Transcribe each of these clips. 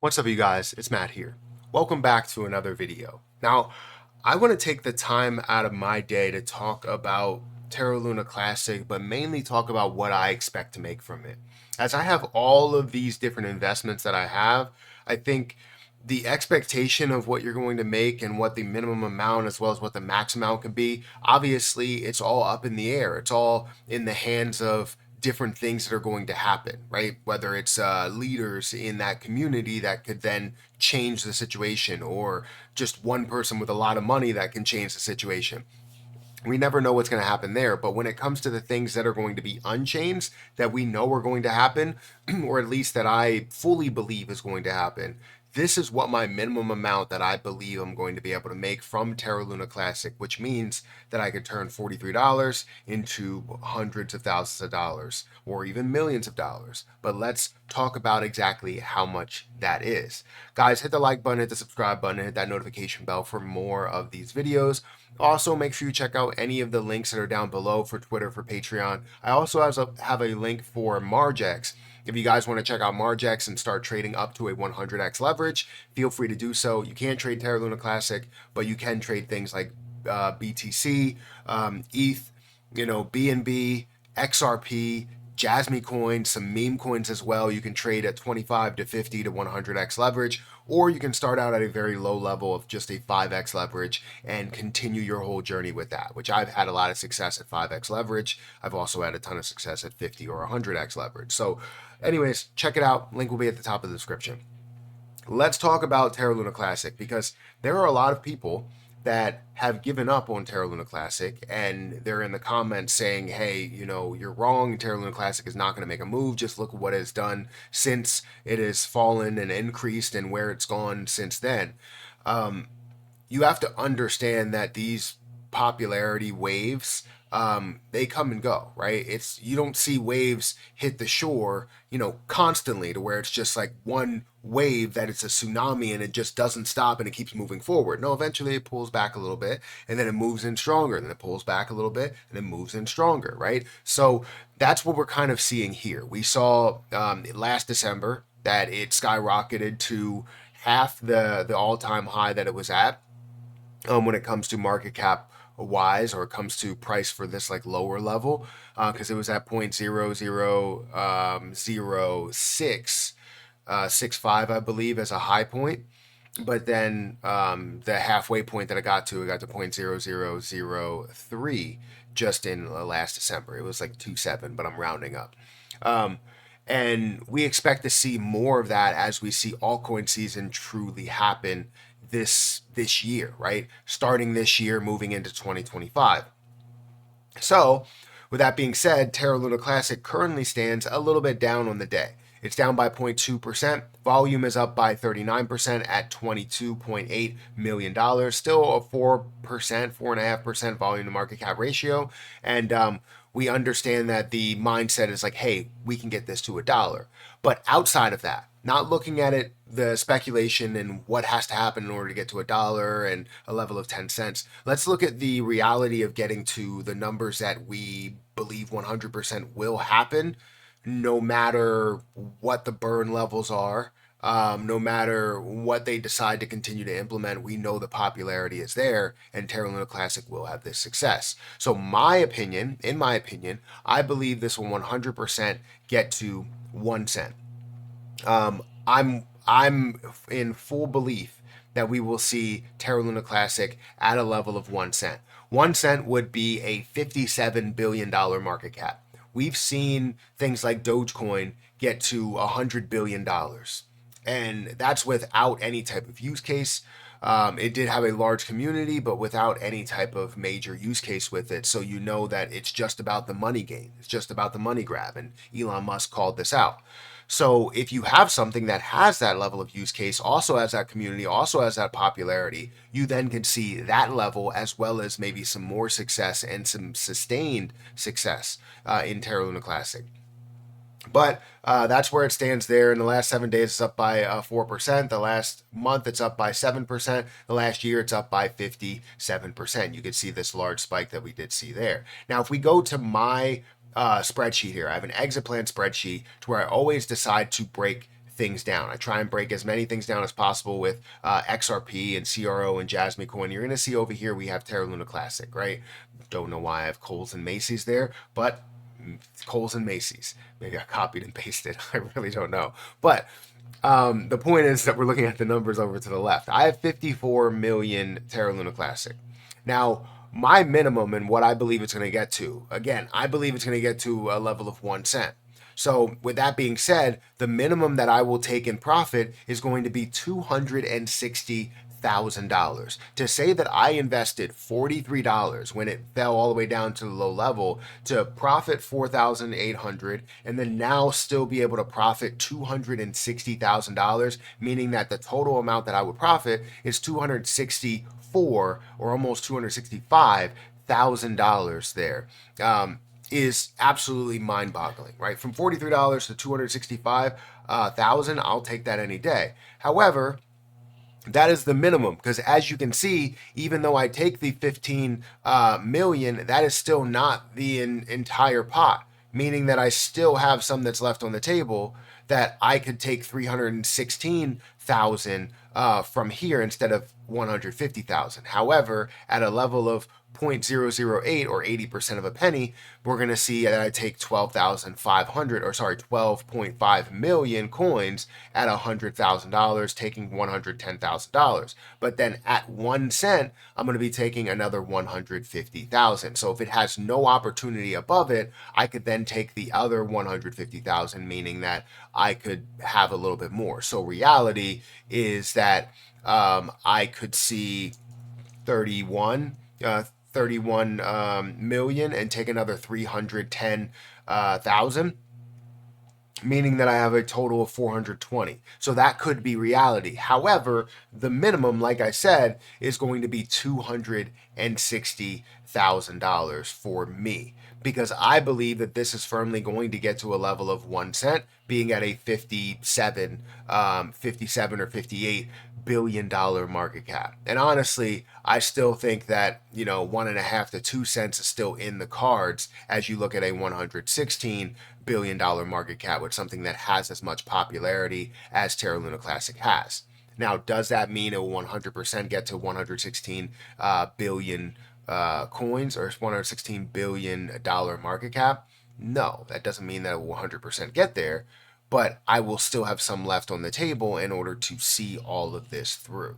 What's up, you guys? It's Matt here. Welcome back to another video. Now, I want to take the time out of my day to talk about Terra Luna Classic, but mainly talk about what I expect to make from it. As I have all of these different investments that I have, I think the expectation of what you're going to make and what the minimum amount as well as what the max amount can be, obviously it's all up in the air. It's all in the hands of different things that are going to happen, right? Whether it's leaders in that community that could then change the situation, or just one person with a lot of money that can change the situation. We never know what's going to happen there. But when it comes to the things that are going to be unchanged, that we know are going to happen, or at least that I fully believe is going to happen, this is what my minimum amount that I believe I'm going to be able to make from Terra Luna Classic, which means that I could turn $43 into hundreds of thousands of dollars or even millions of dollars. But let's talk about exactly how much that is. Guys, hit the like button, hit the subscribe button, hit that notification bell for more of these videos. Also, make sure you check out any of the links that are down below for Twitter, for Patreon. I also have a link for Margex. If you guys want to check out Margex and start trading up to a 100x leverage, feel free to do so. You can't trade Terra Luna Classic, but you can trade things like BTC, ETH, BNB, XRP, Jasmy coins, some meme coins as well. You can trade at 25 to 50 to 100x leverage, or you can start out at a very low level of just a 5x leverage and continue your whole journey with that, which I've had a lot of success at 5x leverage. I've also had a ton of success at 50 or 100x leverage. So anyways, check it out. Link will be at the top of the description. Let's talk about Terra Luna Classic, because there are a lot of people that have given up on Terra Luna Classic, and they're in the comments saying, hey, you're wrong. Terra Luna Classic is not going to make a move. Just look at what it's done since it has fallen and increased and where it's gone since then. You have to understand that these popularity waves, they come and go, right? You don't see waves hit the shore, constantly, to where it's just like one wave that it's a tsunami and it just doesn't stop and it keeps moving forward. No, eventually it pulls back a little bit and then it moves in stronger, and then it pulls back a little bit and it moves in stronger, right? So that's what we're kind of seeing here. We saw last December that it skyrocketed to half the all-time high that it was at, when it comes to market cap wise, or it comes to price for this like lower level, because it was at 0.000665, I believe, as a high point. But then the halfway point that I got to 0.0003 just in last December. It was like 2.7, but I'm rounding up. And we expect to see more of that as we see altcoin season truly happen this year, right? Starting this year, moving into 2025. So, with that being said, Terra Luna Classic currently stands a little bit down on the day. It's down by 0.2%. Volume is up by 39% at $22.8 million. Still a 4.5% volume to market cap ratio. And we understand that the mindset is like, hey, we can get this to $1. But outside of that, not looking at it, the speculation and what has to happen in order to get to $1 and a level of 10 cents. Let's look at the reality of getting to the numbers that we believe 100% will happen, no matter what the burn levels are. No matter what they decide to continue to implement, we know the popularity is there, and Terra Luna Classic will have this success. So in my opinion, I believe this will 100% get to 1 cent. I'm in full belief that we will see Terra Luna Classic at a level of 1 cent. 1 cent would be a $57 billion market cap. We've seen things like Dogecoin get to $100 billion. And that's without any type of use case. It did have a large community, but without any type of major use case with it. So you know that it's just about the money gain. It's just about the money grab. And Elon Musk called this out. So if you have something that has that level of use case, also has that community, also has that popularity, you then can see that level as well as maybe some more success and some sustained success in Terra Luna Classic. But that's where it stands there. In the last 7 days, it's up by 4%. The last month, it's up by 7%. The last year, it's up by 57%. You can see this large spike that we did see there. Now, if we go to my spreadsheet here, I have an exit plan spreadsheet to where I always decide to break things down. I try and break as many things down as possible with XRP and CRO and Jasmine Coin. You're going to see over here we have Terra Luna Classic, right? Don't know why I have Kohl's and Macy's there, but Kohl's and Macy's. Maybe I copied and pasted. I really don't know. But the point is that we're looking at the numbers over to the left. I have 54 million Terra Luna Classic. Now, my minimum and what I believe it's going to get to, again, I believe it's going to get to a level of 1 cent. So with that being said, the minimum that I will take in profit is going to be $260,000. To say that I invested $43 when it fell all the way down to the low level to profit 4,800 and then now still be able to profit $260,000, meaning that the total amount that I would profit is 264 or almost $265,000 there. Is absolutely mind-boggling, right? From $43 to $265,000, I'll take that any day. However, that is the minimum, because as you can see, even though I take the 15 million, that is still not the entire pot, meaning that I still have some that's left on the table that I could take 316,000 from here instead of 150,000. However, at a level of 0.008 or 80% of a penny, we're going to see that I take 12.5 million coins at $100,000, taking $110,000. But then at 1 cent, I'm going to be taking another 150,000. So if it has no opportunity above it, I could then take the other 150,000, meaning that I could have a little bit more. So reality is that I could see 31 million and take another 310,000, meaning that I have a total of 420. So that could be reality. However, the minimum, like I said, is going to be $260,000 for me, because I believe that this is firmly going to get to a level of 1 cent, being at a 57 or 58 $1 billion market cap. And honestly, I still think that, 1.5 to 2 cents is still in the cards as you look at a $116 billion market cap with something that has as much popularity as Terra Luna Classic has. Now, does that mean it will 100% get to 116 billion coins or $116 billion market cap? No, that doesn't mean that it will 100% get there, but I will still have some left on the table in order to see all of this through.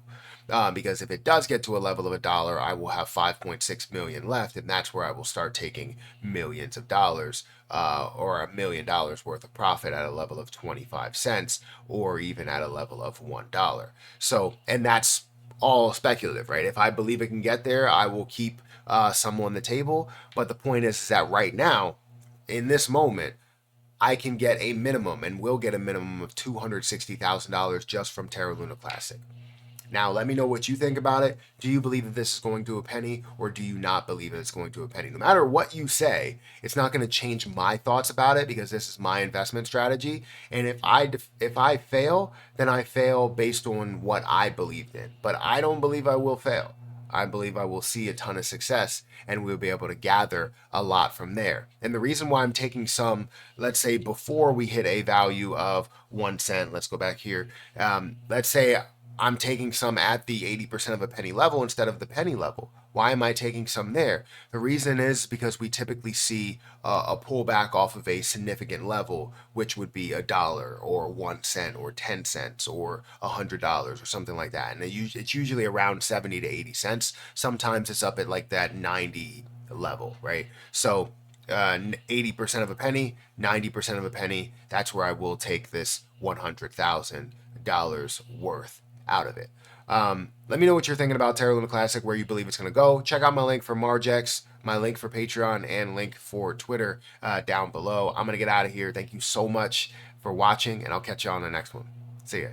Because if it does get to a level of $1, I will have 5.6 million left, and that's where I will start taking millions of dollars, or $1 million worth of profit at a level of 25 cents, or even at a level of $1. So, and that's all speculative, right? If I believe it can get there, I will keep some on the table. But the point is that right now, in this moment, I can get a minimum and will get a minimum of $260,000 just from Terra Luna Classic. Now, let me know what you think about it. Do you believe that this is going to a penny, or do you not believe that it's going to a penny? No matter what you say, it's not going to change my thoughts about it, because this is my investment strategy. And if I fail, then I fail based on what I believed in. But I don't believe I will fail. I believe I will see a ton of success, and we'll be able to gather a lot from there. And the reason why I'm taking some, let's say before we hit a value of 1 cent, let's go back here. Let's say I'm taking some at the 80% of a penny level instead of the penny level. Why am I taking some there? The reason is because we typically see a pullback off of a significant level, which would be $1 or 1 cent or 10 cents or $100 or something like that. And it's usually around 70 to 80 cents. Sometimes it's up at like that 90 level, right? So 80% of a penny, 90% of a penny, that's where I will take this $100,000 worth out of it. Let me know what you're thinking about Terra Luna Classic, where you believe it's going to go. Check out my link for Margex, my link for Patreon, and link for Twitter down below. I'm going to get out of here. Thank you so much for watching, and I'll catch you on the next one. See ya.